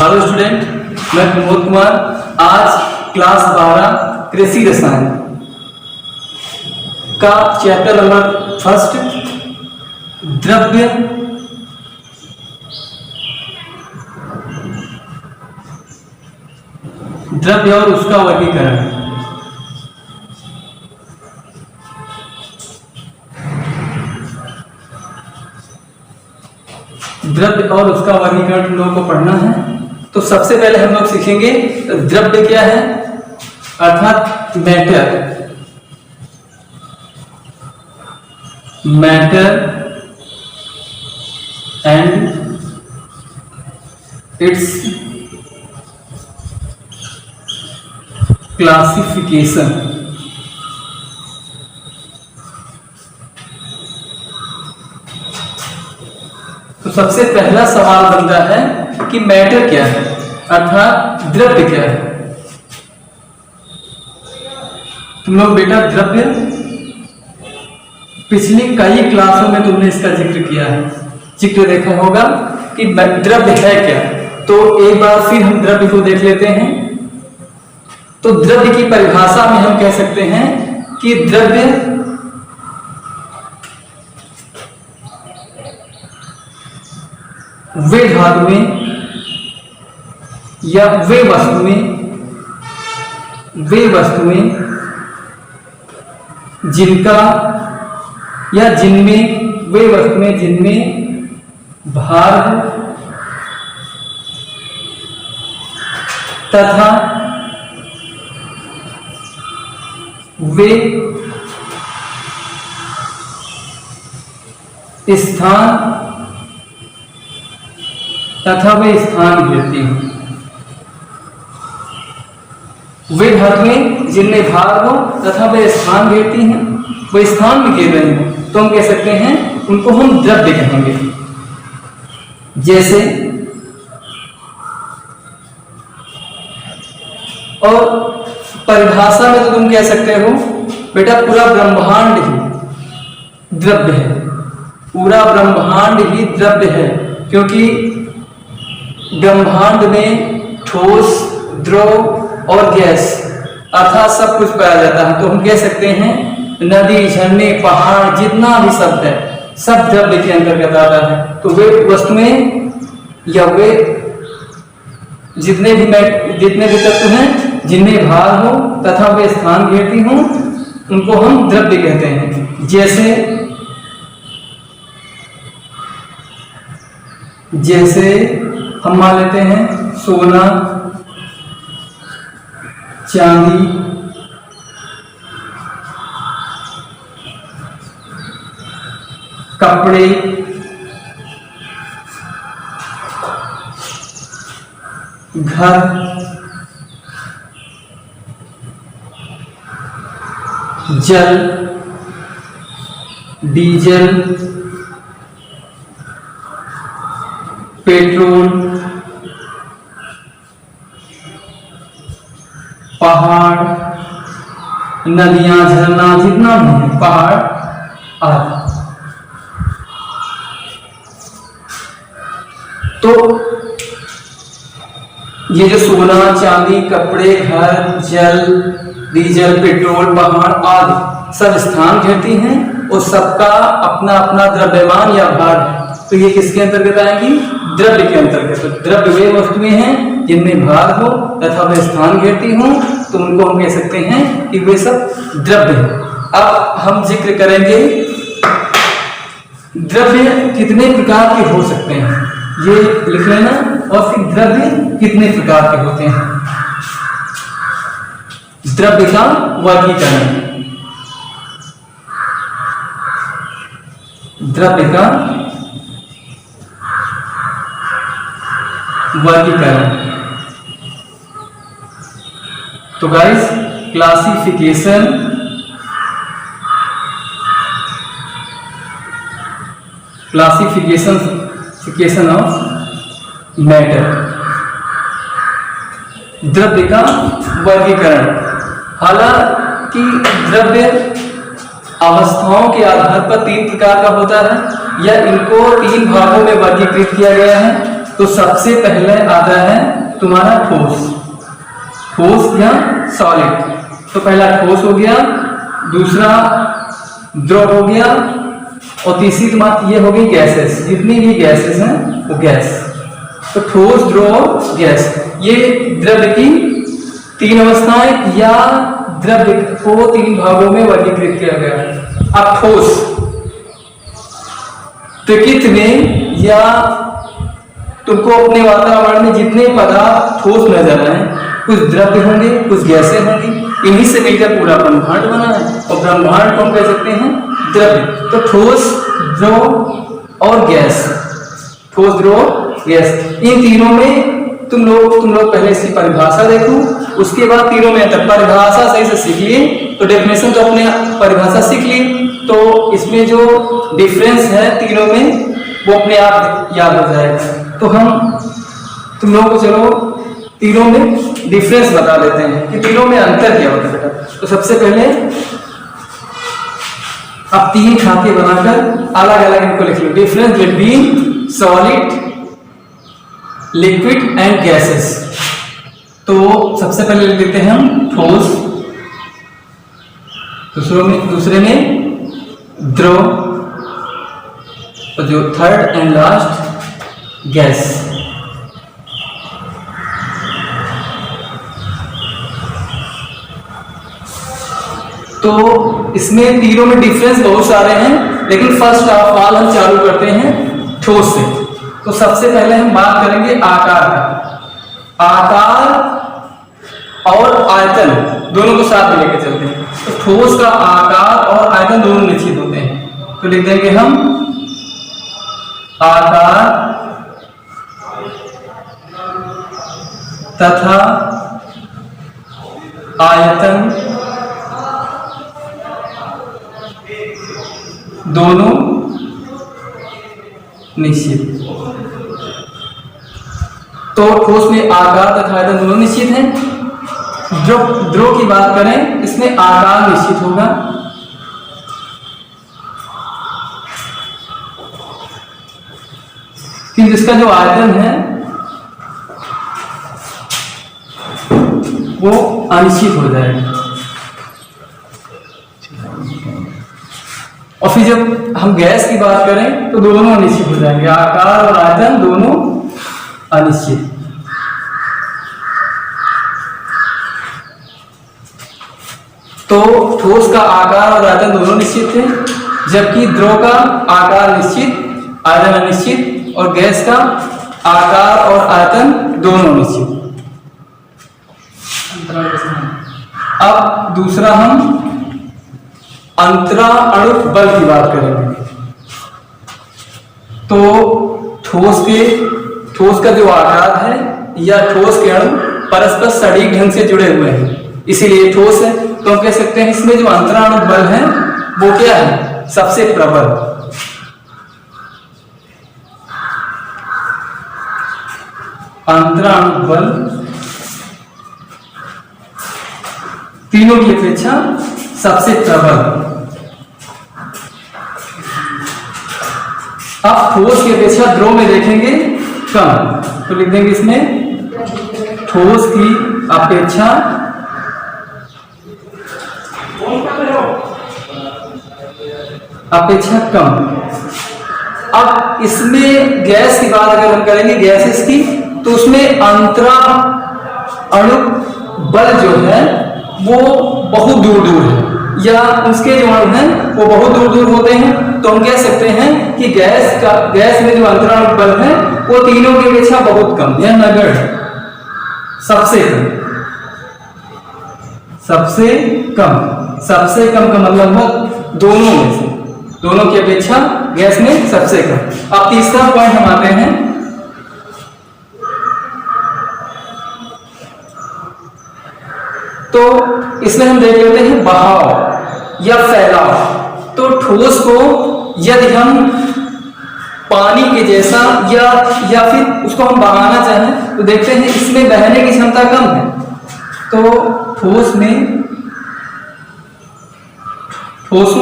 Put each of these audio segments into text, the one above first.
Hello student, मैं प्रमोद कुमार। आज class 12 कृषि रसायन का चैप्टर नंबर फर्स्ट द्रव्य और उसका वर्गीकरण। द्रव्य और उसका वर्गीकरण तुम लोगों को पढ़ना है। तो सबसे पहले हम लोग सीखेंगे द्रव्य क्या है, अर्थात मैटर एंड इट्स क्लासिफिकेशन। तो सबसे पहला सवाल बनता है कि मैटर क्या है, अर्थात द्रव्य क्या है। तुम लोग बेटा द्रव्य पिछली कई क्लासों में तुमने इसका जिक्र किया है, जिक्र देखा होगा कि द्रव्य है क्या। तो एक बार फिर हम द्रव्य को देख लेते हैं। तो द्रव्य की परिभाषा में हम कह सकते हैं कि द्रव्य वे धातुएं या वे वस्तुएं जिनका या जिनमें वे वस्तुएं जिनमें भार तथा वे स्थान घेरती हैं। वे धातुएं जिनमें भार हो तथा वे स्थान घेरती हैं, वे स्थान में घेर रही हैं, तो हम कह सकते हैं उनको हम द्रव्य कहेंगे। जैसे और परिभाषा में तो तुम कह सकते हो बेटा पूरा ब्रह्मांड ही द्रव्य है, पूरा ब्रह्मांड ही द्रव्य है, क्योंकि ब्रह्मांड में ठोस, द्रव और गैस अर्थात सब कुछ पाया जाता है। तो हम कह सकते हैं नदी, झरने, पहाड़, जितना भी शब्द है सब द्रव्य के अंतर्गत आता है। तो वे वस्तुएं या वे जितने भी तत्व हैं जिनमें भार हो तथा वे स्थान घेरती हों, उनको हम द्रव्य कहते हैं। जैसे हम मान लेते हैं सोना, चांदी, कपड़े, घर, जल, डीजल, पेट्रोल, पहाड़, नदियां, झरना, जितना भी है पहाड़ आदि। तो ये जो सोना, चांदी, कपड़े, घर, जल, डीजल, पेट्रोल, पहाड़ आदि सब स्थान घेरती हैं और सबका अपना अपना द्रव्यमान या भार है। तो ये किसके अंतर्गत आएगी? द्रव्य के अंतर्गत। तो द्रव्य वे वस्तुएं हैं जिनमें भार हो तथा वे स्थान घेरती हों, तो उनको हम कह सकते हैं कि वे सब द्रव्य हैं। अब हम जिक्र करेंगे द्रव्य कितने प्रकार के हो सकते हैं, ये लिख लेना, और फिर द्रव्य कितने प्रकार के होते हैं। द्रव्य का वर्गीकरण। द्रव्य का वर्गीकरण। तो गाइस, क्लासिफिकेशन ऑफ मैटर, द्रव्य का वर्गीकरण। हालांकि द्रव्य अवस्थाओं के आधार पर 3 प्रकार का होता है, या इनको 3 भागों में वर्गीकृत किया गया है। तो सबसे पहले आता है तुम्हारा ठोस या सॉलिड। तो पहला ठोस हो गया, दूसरा द्रव हो गया, और तीसरी बात ये हो गई गैसेस। जितनी भी गैसेस हैं वो गैस। तो ठोस, द्रव, गैस, ये द्रव्य की तीन अवस्थाएं या द्रव्य को तीन भागों में वर्गीकृत किया गया है। अब ठोस, प्रकृति में या तुमको अपने वातावरण में जितने पदार्थ ठोस नजर आए, कुछ द्रव्य होंगे, कुछ गैसें होंगी, इन्हीं से मिलकर पूरा ब्रह्मांड बना है। और ब्रह्मांड को हम कह सकते हैं द्रव्य। तो ठोस, द्रव और गैस, ठोस, द्रव, गैस, इन तीनों में तुम लोग पहले इसकी परिभाषा देखो, उसके बाद तीनों में अंतर। परिभाषा सही से सीख लिए तो डेफिनेशन तो अपने परिभाषा सीख ली, तो इसमें जो डिफरेंस है तीनों में वो अपने आप याद हो जाएगा। तो हम तुम लोगों को चलो तीनों में डिफरेंस बता देते हैं कि तीनों में अंतर क्या होता है बेटा। तो सबसे पहले अब तीन खाते बनाकर अलग अलग इनको लिख लो। Difference between solid, liquid and gases. तो सबसे पहले लिख देते हैं हम ठोस, दूसरे में द्रव, और जो थर्ड एंड लास्ट गैस। तो इसमें तीनों में डिफरेंस बहुत सारे हैं, लेकिन फर्स्ट ऑफ ऑल हम चालू करते हैं ठोस से। तो सबसे पहले हम बात करेंगे आकार का। आकार और आयतन दोनों को साथ में लेकर चलते हैं। तो ठोस का आकार और आयतन दोनों निश्चित होते हैं। तो लिख देंगे हम आकार तथा आयतन दोनों निश्चित। तो ठोस में आकार तथा आयतन दोनों निश्चित हैं। द्रव की बात करें, इसमें आकार निश्चित होगा, कि जिसका जो आयतन है वो अनिश्चित हो जाएगा। और फिर जब हम गैस की बात करें तो दोनों अनिश्चित हो जाएंगे, आकार और आयतन दोनों अनिश्चित। तो ठोस का आकार और आयतन दोनों निश्चित थे, जबकि द्रव का आकार निश्चित, आयतन अनिश्चित, और गैस का आकार और आयतन दोनों निश्चित। अब दूसरा हम अंतराणु बल की बात करेंगे। तो ठोस का जो आकार है या ठोस के अणु परस्पर सटीक ढंग से जुड़े हुए हैं, इसीलिए ठोस है। तो हम कह सकते हैं इसमें जो अंतराणु बल है वो क्या है, सबसे प्रबल। अंतराणु बल तीनों की अपेक्षा सबसे प्रबल। अब ठोस की अपेक्षा द्रव में देखेंगे कम, तो लिख देंगे इसमें ठोस की अपेक्षा कम। अब इसमें गैस की बात अगर हम करेंगे, गैसेस की, तो उसमें अंतराणु बल जो है वो बहुत दूर दूर है, या उसके जो अणु हैं वो बहुत दूर दूर होते हैं। तो हम कह सकते हैं कि गैस में जो अंतराणु बल है वो तीनों की अपेक्षा बहुत कम या नगण्य, सबसे कम का मतलब दोनों में से, दोनों की अपेक्षा गैस में सबसे कम। अब तीसरा पॉइंट हम आते हैं, तो इसमें हम देख लेते हैं बहाव या फैलाव। तो ठोस को यदि हम पानी के जैसा या फिर उसको हम बहाना चाहें तो देखते हैं इसमें बहने की क्षमता कम है। तो ठोसों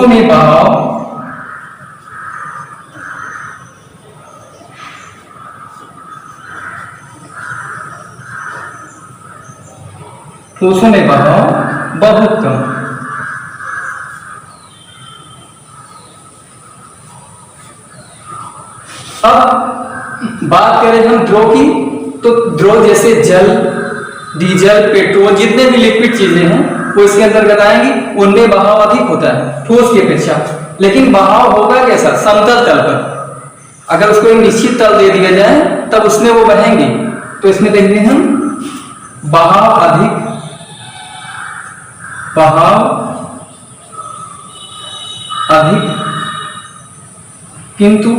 में बहाव ठोसों में बहाव बहुत कम। अब बात करें हम द्रव की, तो द्रव जैसे जल, डीजल, पेट्रोल, जितने भी लिक्विड चीजें हैं वो इसके अंतर्गत आएंगी। उनमें बहाव अधिक होता है ठोस की अपेक्षा। लेकिन बहाव होगा कैसा? समतल तल पर। अगर उसको एक निश्चित तल दे दिया जाए तब उसमें वो बहेंगी। तो इसमें देखते हैं हम बहाव अधिक, किंतु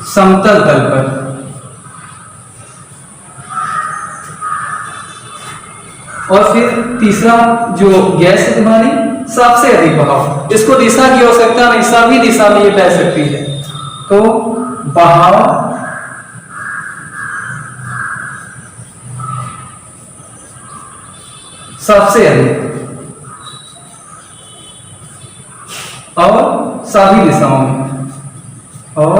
समतल तल पर। और फिर तीसरा जो गैस है तुम्हारी, सबसे अधिक बहाव। इसको दिशा की आवश्यकता नहीं, सभी दिशा में ये बह सकती है। तो बहाव सबसे अधिक और सभी दिशाओं में, और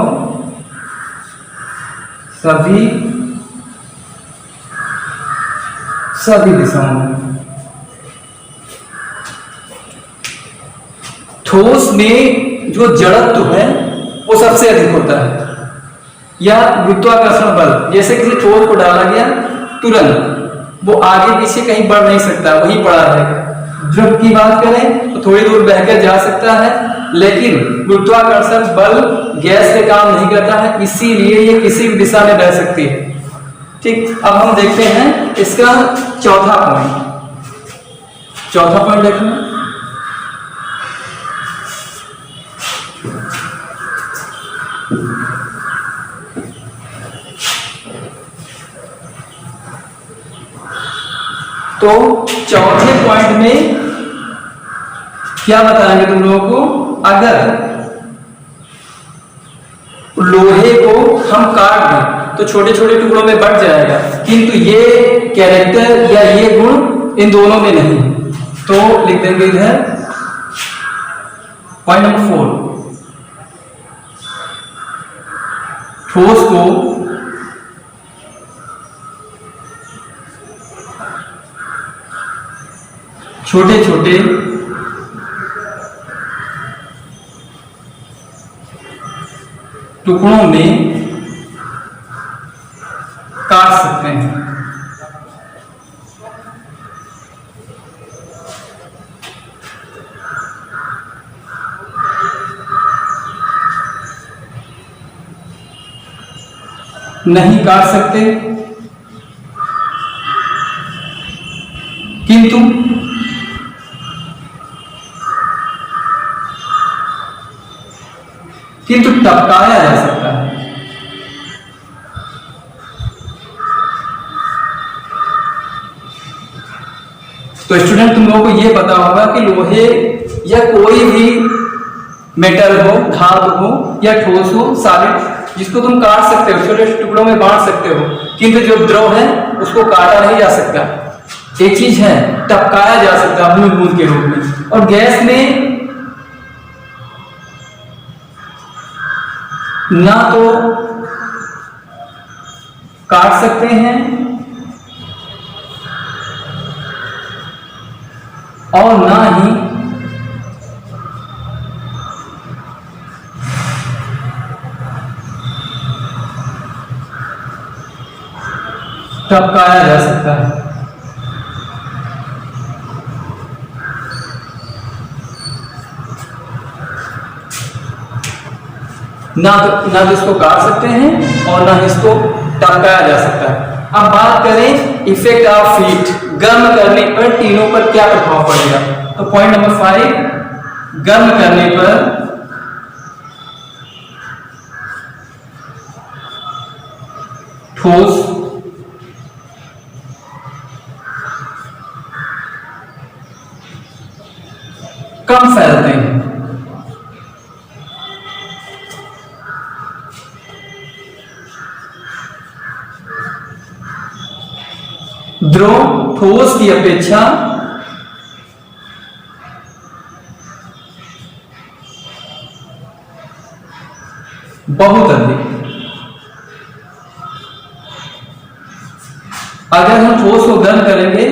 सभी दिशाओं में। ठोस में जो जड़त्व है वो सबसे अधिक होता है, या गुरुत्वाकर्षण बल। जैसे किसी ठोस को डाला गया, तुरंत वो आगे पीछे कहीं बढ़ नहीं सकता, वहीं पड़ा रहेगा। द्रव की बात करें तो थोड़ी दूर बहकर जा सकता है, लेकिन गुरुत्वाकर्षण बल गैस पे काम नहीं करता है, इसीलिए ये किसी भी दिशा में बह सकती है। ठीक, अब हम देखते हैं इसका चौथा पॉइंट देखना। तो चौथे पॉइंट में क्या बताएंगे तुम लोगों को? अगर लोहे को हम काट दें तो छोटे छोटे टुकड़ों में बट जाएगा, किंतु ये कैरेक्टर या ये गुण इन दोनों में नहीं। तो लिख देंगे इधर पॉइंट नंबर 4, ठोस को छोटे छोटे टुकड़ों में काट सकते हैं। नहीं काट सकते, किंतु टपकाया जा सकता है। तो स्टूडेंट, तुम लोगों को यह पता होगा कि लोहे या कोई भी मेटल हो, धातु हो या ठोस हो, सॉलिड, जिसको तुम काट सकते हो, छोटे छोटे टुकड़ों में बांट सकते हो, किंतु जो द्रव है उसको काटा नहीं जा सकता। एक चीज है, टपकाया जा सकता है बूंद बूंद के रूप में। और गैस में ना तो काट सकते हैं और ना ही टपकाया जा सकता है। ना तो इसको काट सकते हैं और ना इसको टपकाया जा सकता है। अब बात करें इफेक्ट ऑफ हीट, गर्म करने पर तीनों पर क्या प्रभाव पड़ेगा? तो पॉइंट नंबर 5, गर्म करने पर ठोस कम फैलते हैं। द्रव ठोस की अपेक्षा बहुत अधिक अगर हम ठोस को गर्म करेंगे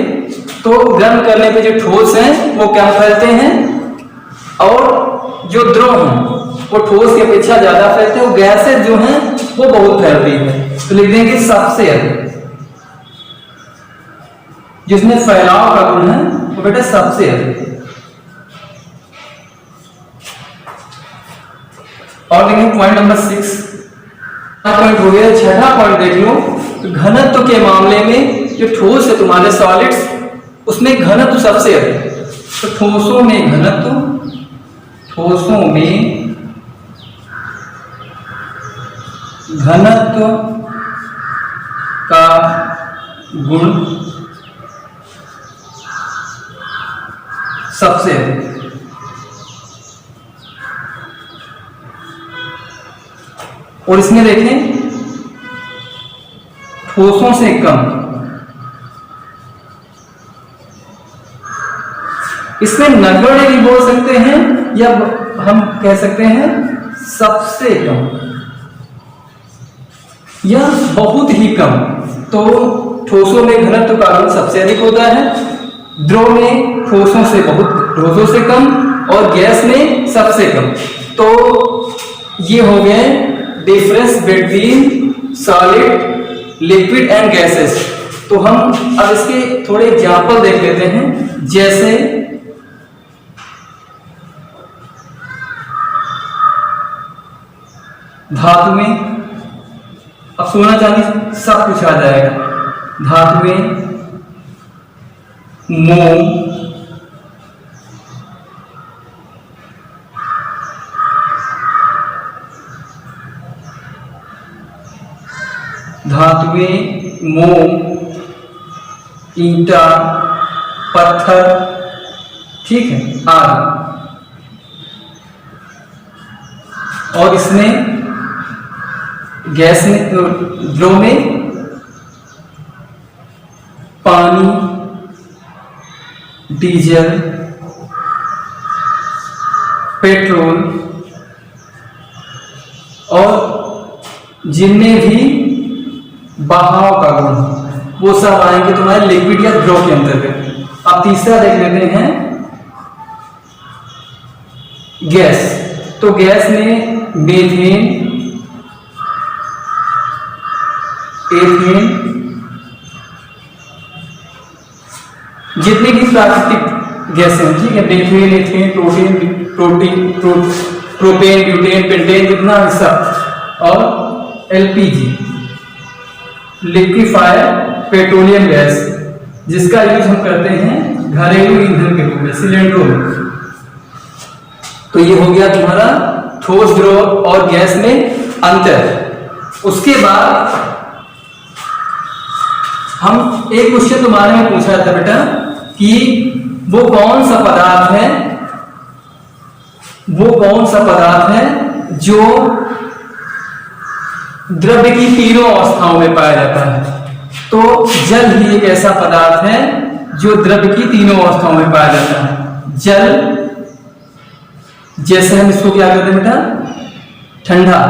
तो गर्म करने पे जो ठोस है वो कम फैलते हैं, और जो द्रव है वो ठोस की अपेक्षा ज्यादा फैलते हैं, और गैसें जो हैं वो बहुत फैल रही है। तो लिख देंगे सबसे अधिक जिसमें फैलाव का गुण है वो बेटा सबसे अधिक। और देखेंगे पॉइंट नंबर 6 पॉइंट हो गया। छठा पॉइंट देख लो, घनत्व के मामले में जो ठोस है तुम्हारे सॉलिड्स उसमें घनत्व सबसे अधिक। तो ठोसों में घनत्व का गुण सबसे अधिक। और इसमें देखें ठोसों से कम, इसमें नगण्य भी बोल सकते हैं या हम कह सकते हैं सबसे कम या बहुत ही कम। तो ठोसों में घनत्व का गुण सबसे अधिक होता है, द्रव में ठोसों से कम, और गैस में सबसे कम। तो ये हो गए difference between solid, liquid and gases. तो हम अब इसके थोड़े एग्जाम्पल देख लेते हैं। जैसे धातु में, अब सोना चांदी सब कुछ आ जाएगा। धातु में मोम, ईंटा, पत्थर, ठीक है, आदि। और इसमें गैस में, द्रव में पानी, डीजल, पेट्रोल, और जिनमें भी बहाव का गुण वो सब आएंगे तुम्हारे लिक्विड या द्रव के अंतर्गत। अब तीसरा देख लेते हैं गैस। तो गैस में मीथेन, एथेन, जितनी भी प्राकृतिक गैसें हैं, ठीक है, methane, ethane, propane, butane, pentane, जितना हिस्सा, और एलपीजी, लिक्विफायर पेट्रोलियम गैस, जिसका यूज हम करते हैं घरेलू ईंधन के रूप में, सिलेंडरों में। तो ये हो गया तुम्हारा ठोस, द्रव और गैस में अंतर। उसके बाद हम एक क्वेश्चन तुम्हारे में पूछा था बेटा कि वो कौन सा पदार्थ है जो द्रव्य की तीनों अवस्थाओं में पाया जाता है। तो जल ही एक ऐसा पदार्थ है जो द्रव्य की तीनों अवस्थाओं में पाया जाता है। जल, जैसे हम इसको क्या करते हैं बेटा, ठंडा,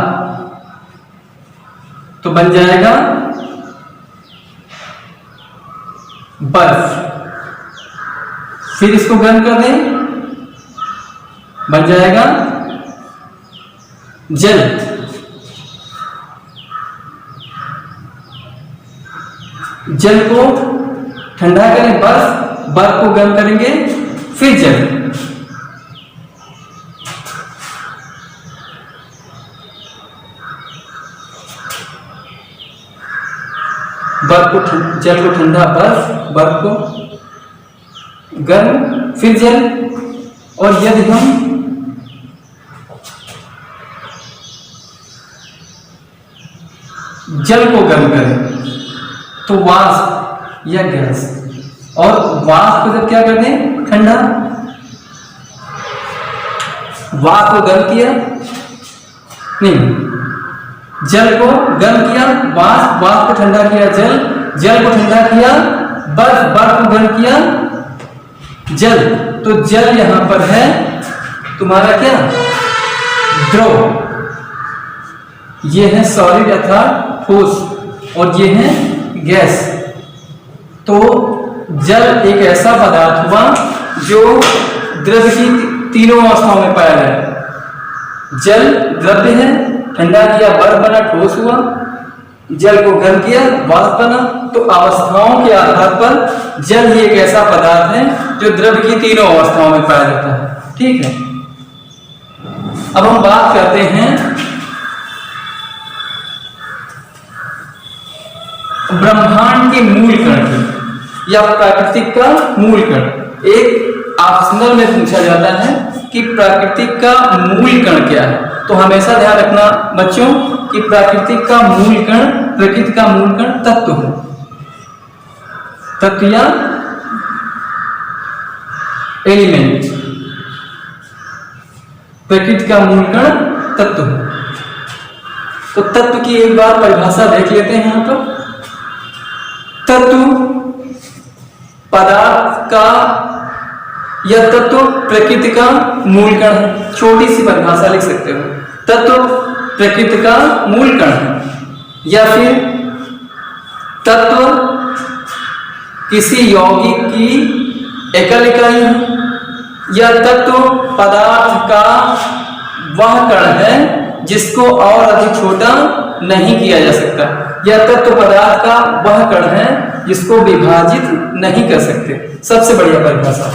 तो बन जाएगा बर्फ। फिर इसको गर्म कर दें, बन जाएगा जल। जल को ठंडा करें बर्फ, बर्फ को गर्म करेंगे फिर जल। जल को ठंडा बर्फ, बर्फ को गर्म फिर जल। और यदि हम जल को गर्म करें तो वाष्प या गैस, और वाष्प को जब क्या कर दें, ठंडा, वाष्प को गर्म किया, नहीं, जल को गर्म किया वाष्प, वाष्प को ठंडा किया जल, जल को ठंडा किया बर्फ, बर्फ को गर्म किया जल। तो जल यहां पर है तुम्हारा क्या, द्रव। ये है सॉलिड अर्थात ठोस, और ये है गैस। तो जल एक ऐसा पदार्थ हुआ जो द्रव्य की तीनों अवस्थाओं में पाया जाए। जल द्रव्य है, ठंडा किया बर्फ बना, ठोस हुआ, जल को गर्म किया वाष्प बना। तो अवस्थाओं के आधार पर जल ही एक ऐसा पदार्थ है जो द्रव्य की तीनों अवस्थाओं में पाया जाता है। ठीक है, अब हम बात करते हैं ब्रह्मांड के मूल कण की या प्राकृतिक का मूल कण। एक ऑप्शनल में पूछा जाता है कि प्राकृतिक का मूल कण क्या है, तो हमेशा ध्यान रखना बच्चों कि प्राकृतिक का मूल कण, प्रकृति का मूल कण तत्व है। तत्व या एलिमेंट, प्रकृति का मूल कण तत्व है। तो तत्व की एक बार परिभाषा देख लेते हैं यहां पर। तत्व पदार्थ का या तत्व प्रकृति का मूल कण है। छोटी सी परिभाषा लिख सकते हो, तत्व प्रकृति का मूल कण है, या फिर तत्व किसी यौगिक की एकल इकाई है, या तत्व पदार्थ का वह कण है जिसको और अधिक छोटा नहीं किया जा सकता, या तत्व पदार्थ का वह कण है जिसको विभाजित नहीं कर सकते। सबसे बढ़िया परिभाषा,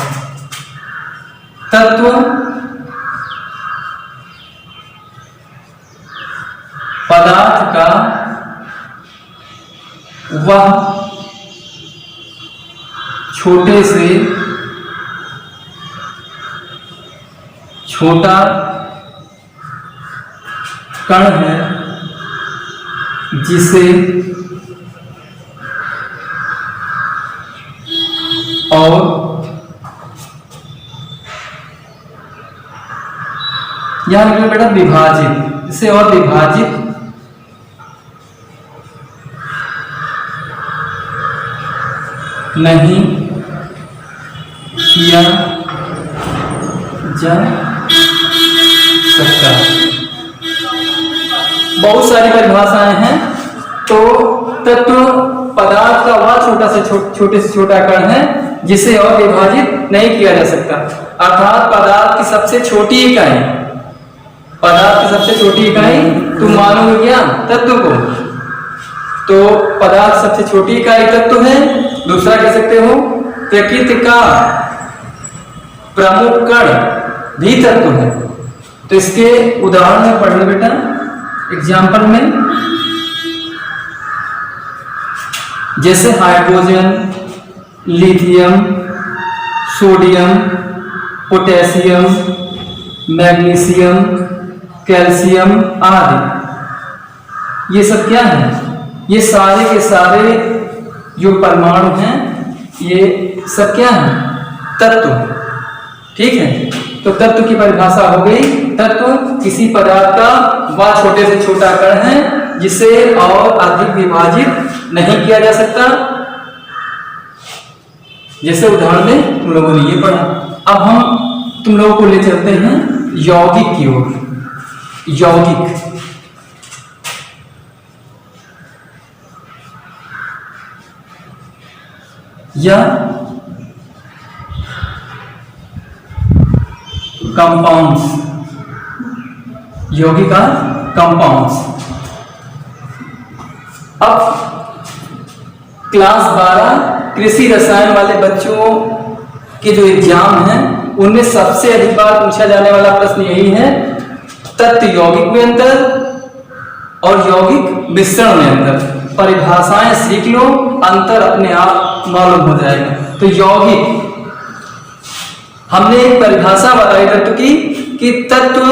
तत्व पदार्थ का वह छोटे से छोटा कण है जिसे और यहां लिखा बेटा विभाजित, इसे और विभाजित नहीं किया जा सकता। बहुत सारी परिभाषाएं हैं। तो तत्व पदार्थ का वह छोटे से छोटा कण है जिसे और विभाजित नहीं किया जा सकता, अर्थात पदार्थ की सबसे छोटी इकाई, पदार्थ की सबसे छोटी इकाई तुम मानोगे क्या? तत्व को। तो पदार्थ सबसे छोटी इकाई तत्व है। दूसरा कह सकते हो प्रकृति का प्रमुख कण भी तत्व है। तो इसके उदाहरण में पढ़ लो बेटा, एग्जाम्पल में, जैसे hydrogen, lithium, sodium, potassium, magnesium, calcium आदि। ये सब क्या है? ये सारे के सारे जो परमाणु हैं ये सब क्या है? तत्व। ठीक है, तो तत्व की परिभाषा हो गई, तत्व किसी पदार्थ का वह छोटे से छोटा कण है जिसे और अधिक विभाजित नहीं किया जा सकता। जैसे उदाहरण में तुम लोगों ने ये पढ़ा। अब हम तुम लोगों को ले चलते हैं यौगिक की ओर। यौगिक या कंपाउंड्स, यौगिक का कंपाउंड्स। अब क्लास 12 कृषि रसायन वाले बच्चों के जो एग्जाम हैं उनमें सबसे अधिक बार पूछा जाने वाला प्रश्न यही है, तत्व यौगिक में अंतर और यौगिक मिश्रण में अंतर। परिभाषाएं सीख लो, अंतर अपने आप मालूम हो जाएगा। तो यौगिक, हमने एक परिभाषा बताई तत्व की कि तत्व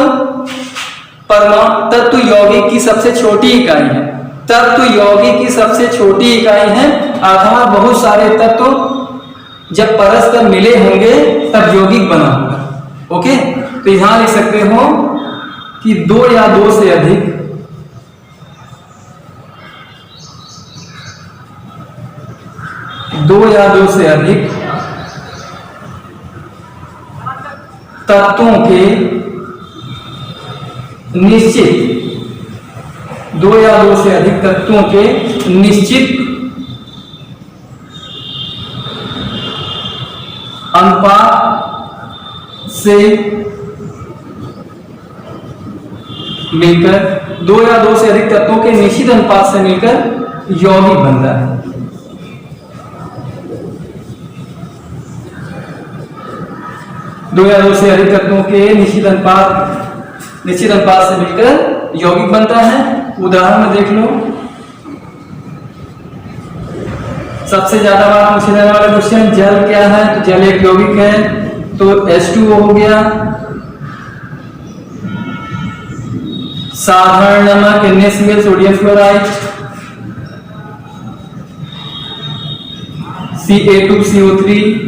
यौगिक की सबसे छोटी इकाई है। तत्व यौगिक की सबसे छोटी इकाई है, अर्थात बहुत सारे तत्व जब परस्पर मिले होंगे तब यौगिक बना होगा। ओके, तो यहां लिख सकते हो कि दो या दो से अधिक तत्वों के निश्चित अनुपात से मिलकर, 2 या 2 से अधिक तत्वों के निश्चित अनुपात से मिलकर यौगिक बनता है। दो या 2 से अधिक तत्वों के निश्चित अनुपात से मिलकर यौगिक बनता है। उदाहरण में देख लो, सबसे ज्यादा बार पूछे जाने वाला क्वेश्चन, जल क्या है? तो जल एक यौगिक है, तो H2O हो गया। साधारण नमक NaCl sodium chloride,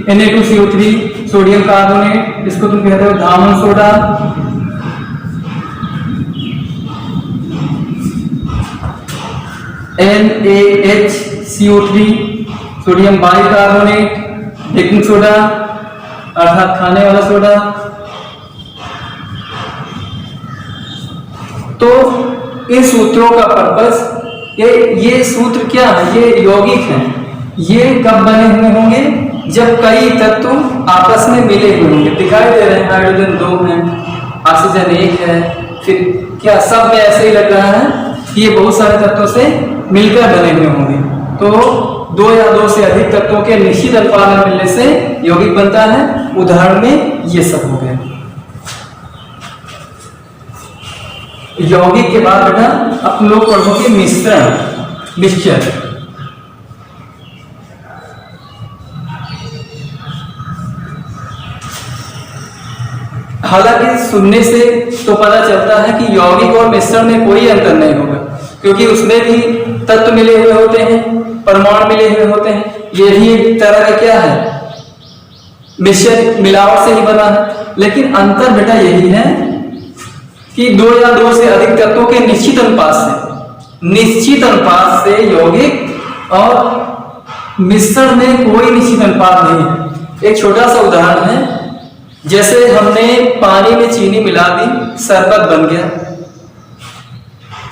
Na2CO3 sodium carbonate, इसको तुम कहते हो धामन soda. NaHCO3 sodium bicarbonate, baking soda अर्थात खाने वाला सोडा। तो इन सूत्रों का पर्पस, ये सूत्र क्या है? ये यौगिक हैं। ये कब बने हुए होंगे? जब कई तत्व आपस में मिले हुए होंगे। दिखाई दे रहे हैं, हाइड्रोजन 2 है, ऑक्सीजन 1 है, फिर क्या सब में ऐसे ही लग रहा है कि ये बहुत सारे तत्वों से मिलकर बने हुए होंगे। तो 2 या 2 से अधिक तत्वों के निश्चित अनुपात में मिलने से यौगिक बनता है। उदाहरण में ये सब हो गए। यौगिक के बाद बेटा अपन लोग पढ़ोगे मिश्रण, मिक्सचर। हालांकि सुनने से तो पता चलता है कि यौगिक और मिश्रण में कोई अंतर नहीं होगा, क्योंकि उसमें भी तत्व मिले हुए होते हैं, परमाणु मिले हुए होते हैं। ये भी एक तरह का क्या है? मिश्रण, मिलावट से ही बना है। लेकिन अंतर बेटा यही है कि 2 या 2 से अधिक तत्वों के निश्चित अनुपात से यौगिक और मिश्रण में कोई निश्चित अनुपात नहीं है। एक छोटा सा उदाहरण है, जैसे हमने पानी में चीनी मिला दी, शरबत बन गया।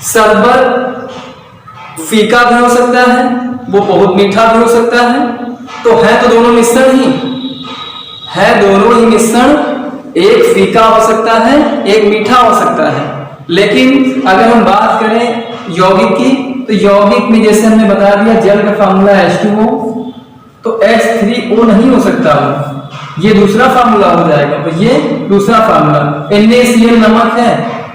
शरबत फीका भी हो सकता है, वो बहुत मीठा भी हो सकता है। तो है तो दोनों मिश्रण ही है, दोनों ही मिश्रण। एक फीका हो सकता है, एक मीठा हो सकता है। लेकिन अगर हम बात करें यौगिक की, तो यौगिक में जैसे हमने बता दिया, जल का फार्मूला H2O, तो H3O नहीं हो सकता, ये दूसरा फार्मूला हो जाएगा। तो ये दूसरा फार्मूला। NaCl नमक है,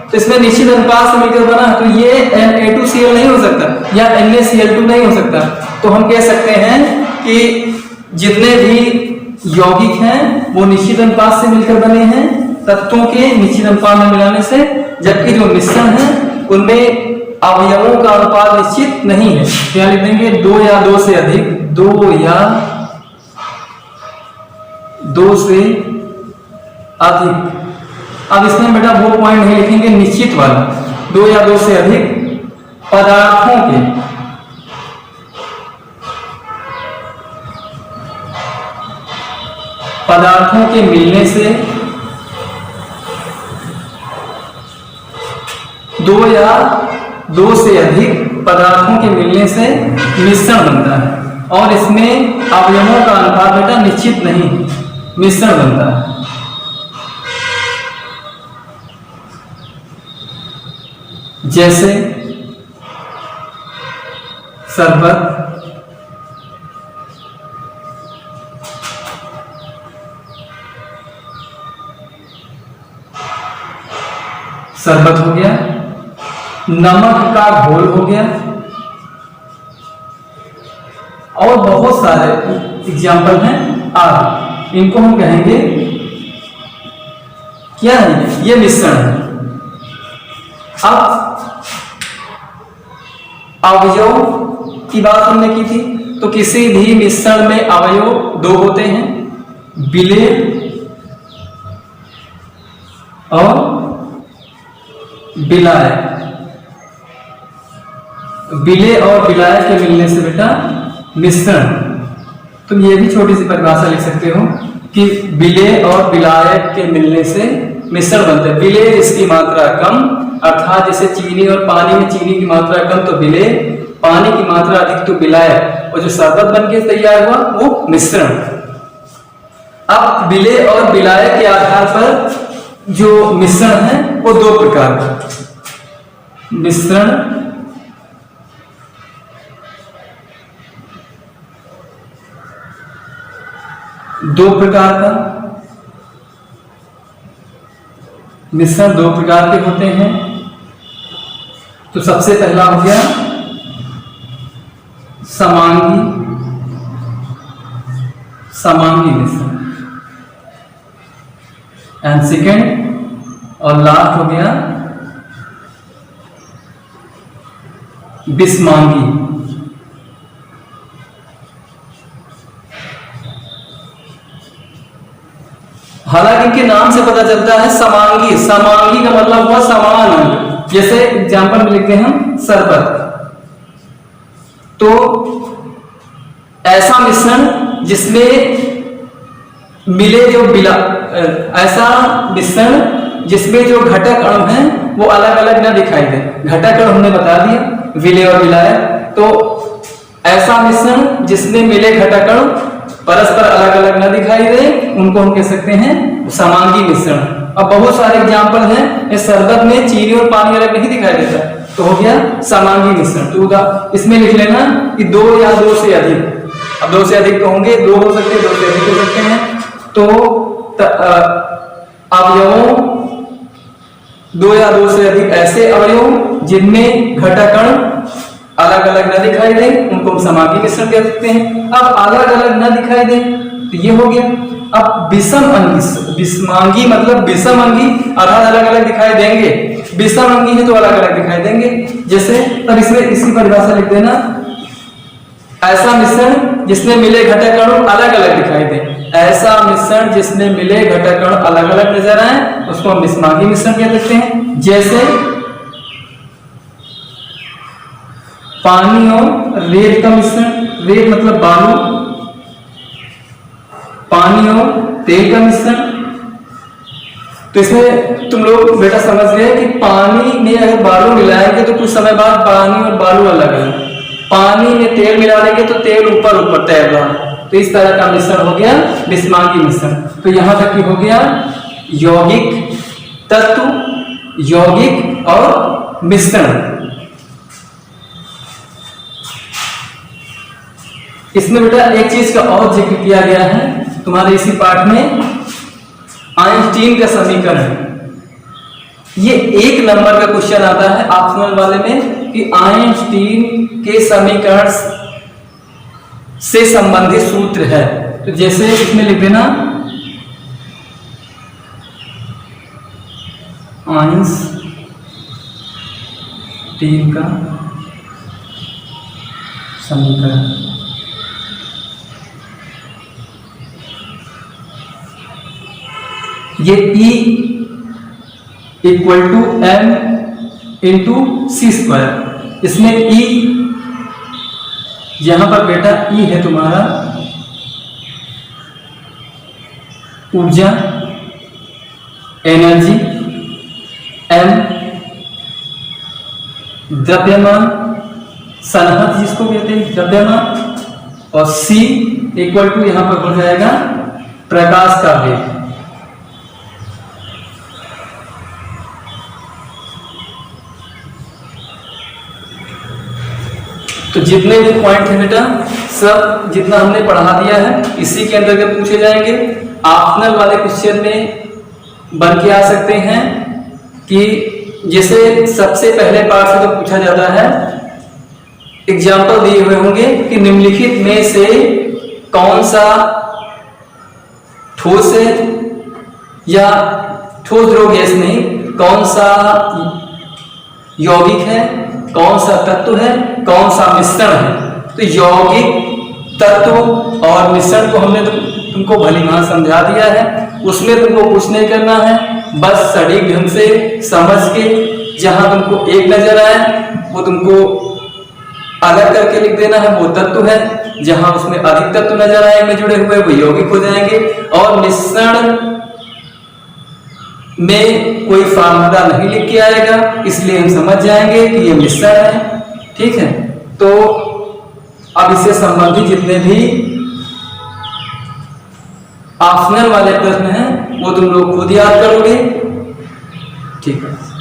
तो इसमें निश्चित अनुपात से मिलकर बना, तो ये Na2Cl नहीं हो सकता या NaCl2 नहीं हो सकता। तो हम कह सकते हैं कि जितने भी यौगिक हैं वो निश्चित अनुपात से मिलकर बने हैं, तत्वों के निश्चित अनुपात में मिलाने से। जबकि जो मिश्रण है उनमें अवयवों का अनुपात निश्चित नहीं है। क्या लिख देंगे? 2 या 2 से अधिक, 2 या 2 से अधिक। अब इसमें बेटा वो पॉइंट नहीं लिखेंगे, निश्चित वाला। 2 या 2 से अधिक पदार्थों के मिलने से 2 या 2 से अधिक पदार्थों के मिलने से मिश्रण बनता है। और इसमें अवयवों का अनुपात बेटा निश्चित नहीं, मिश्रण बनता है। जैसे शरबत, हो गया, नमक का घोल हो गया, और बहुत सारे एग्जाम्पल हैं। आदि, इनको हम कहेंगे क्या है? ये मिश्रण है। अब अवयव की बात हमने की थी, तो किसी भी मिश्रण में अवयव 2 होते हैं, विलेय और विलाय। विलेय और विलाय के मिलने से बेटा मिश्रण। तुम ये भी छोटी सी परिभाषा लिख सकते हो कि विलेय और विलाय के मिलने से मिश्रण बनता है। विलेय जिसकी मात्रा कम, अर्थात जैसे चीनी और पानी में चीनी की मात्रा कम तो विलेय, पानी की मात्रा अधिक तो विलाय, और जो शरबत बन के तैयार हुआ वो मिश्रण। अब विलेय और विलायक के आधार पर जो मिश्रण है वो दो प्रकार का मिश्रण दो प्रकार के होते हैं। तो सबसे पहला हो गया समांगी मिश्रण, एंड सेकेंड और लास्ट हो गया विषमांगी। हालांकि इनके नाम से पता चलता है समांगी का मतलब हुआ समान अंग। जैसे एग्जाम्पल में लिखते हैं हम शरबत, तो ऐसा मिश्रण जिसमें मिले जो ऐसा मिश्रण जिसमें जो घटक अणु हैं वो अलग अलग न दिखाई दे। घटक अणु हमने बता दिया विलेय और विलायक। तो ऐसा मिश्रण जिसमें मिले घटक अणु परस्पर अलग अलग न दिखाई दे उनको हम कह सकते हैं समांगी मिश्रण। अब बहुत सारे एग्जाम्पल हैं, इस शरबत में चीनी और पानी अलग नहीं दिखाई देता, तो हो गया समांगी मिश्रण। तो इसमें लिख लेना कि दो या दो से अधिक, अब दो से अधिक तो होंगे, दो हो सकते हैं, दो से अधिक हो सकते हैं। तो अवयवों, दो या दो से अधिक ऐसे अवयव जिनमें घटक अणु अलग अलग न दिखाई दे उनको हम समांगी मिश्रण कह सकते हैं। अब अलग अलग न दिखाई दे तो ये हो गया। अब विषम अंगी, विषमांगी मतलब विषम अंगी, अर्थात अलग अलग दिखाई देंगे। विषम अंगी है तो अलग अलग दिखाई देंगे। जैसे तब इसमें इसकी परिभाषा लिख देना, ऐसा मिश्रण जिसमें मिले घटक अणु अलग अलग दिखाई दे। ऐसा मिश्रण जिसमें मिले घटक अणु अलग अलग नजर आए उसको हम विषमांगी मिश्रण कह सकते हैं। जैसे पानी और रेत का मिश्रण, रेत मतलब बालू, पानी और तेल का मिश्रण। तो इसमें तुम लोग बेटा समझ गए कि पानी में अगर बालू मिलाएंगे तो कुछ समय बाद पानी और बालू अलग है, पानी में तेल मिला देंगे तो तेल ऊपर ऊपर तैर रहा है। तो इस तरह का मिश्रण हो गया विषमांगी मिश्रण। तो यहां तक की हो गया यौगिक तत्व, यौगिक और मिश्रण। इसमें बेटा एक चीज का और जिक्र किया गया है तुम्हारे इसी पाठ में, आइंस्टीन का समीकरण। ये 1 नंबर का क्वेश्चन आता है ऑप्शनल वाले में कि आइंस्टीन के समीकरण से संबंधित सूत्र है। तो जैसे इसमें लिख देना आइंस्टीन का समीकरण। ये E equal to m into C square. इसमें E यहां पर बेटा E है तुम्हारा ऊर्जा, एनर्जी, M द्रव्यमान, सनहत जिसको कहते हैं द्रव्यमान, और C इक्वल टू यहां पर हो जाएगा प्रकाश का वेग। तो जितने भी पॉइंट है बेटा सब जितना हमने पढ़ा दिया है इसी के अंतर्गत पूछे जाएंगे। ऑप्शनल वाले क्वेश्चन में बन के आ सकते हैं कि जैसे सबसे पहले पार्ट से तो पूछा जाता है, एग्जाम्पल दिए हुए होंगे कि निम्नलिखित में से कौन सा ठोस है या ठोस द्रव गैस नहीं, कौन सा यौगिक है, कौन सा तत्व है, कौन सा मिश्रण है। तो यौगिक तत्व और मिश्रण को हमने तुमको भलीभांति समझा दिया है, उसमें तुमको कुछ नहीं करना है, बस सटीक ढंग से समझ के जहां तुमको एक नजर आए वो तुमको अलग करके लिख देना है, वो तत्व है। जहां उसमें अधिक तत्व नजर आए में जुड़े हुए वो यौगिक हो जाएंगे। और मिश्रण में कोई फार्मूला नहीं लिख के आएगा, इसलिए हम समझ जाएंगे कि ये मिश्रण है। ठीक है, तो अब इससे संबंधित जितने भी ऑप्शनल वाले प्रश्न हैं वो तुम लोग खुद याद करोगे। ठीक है।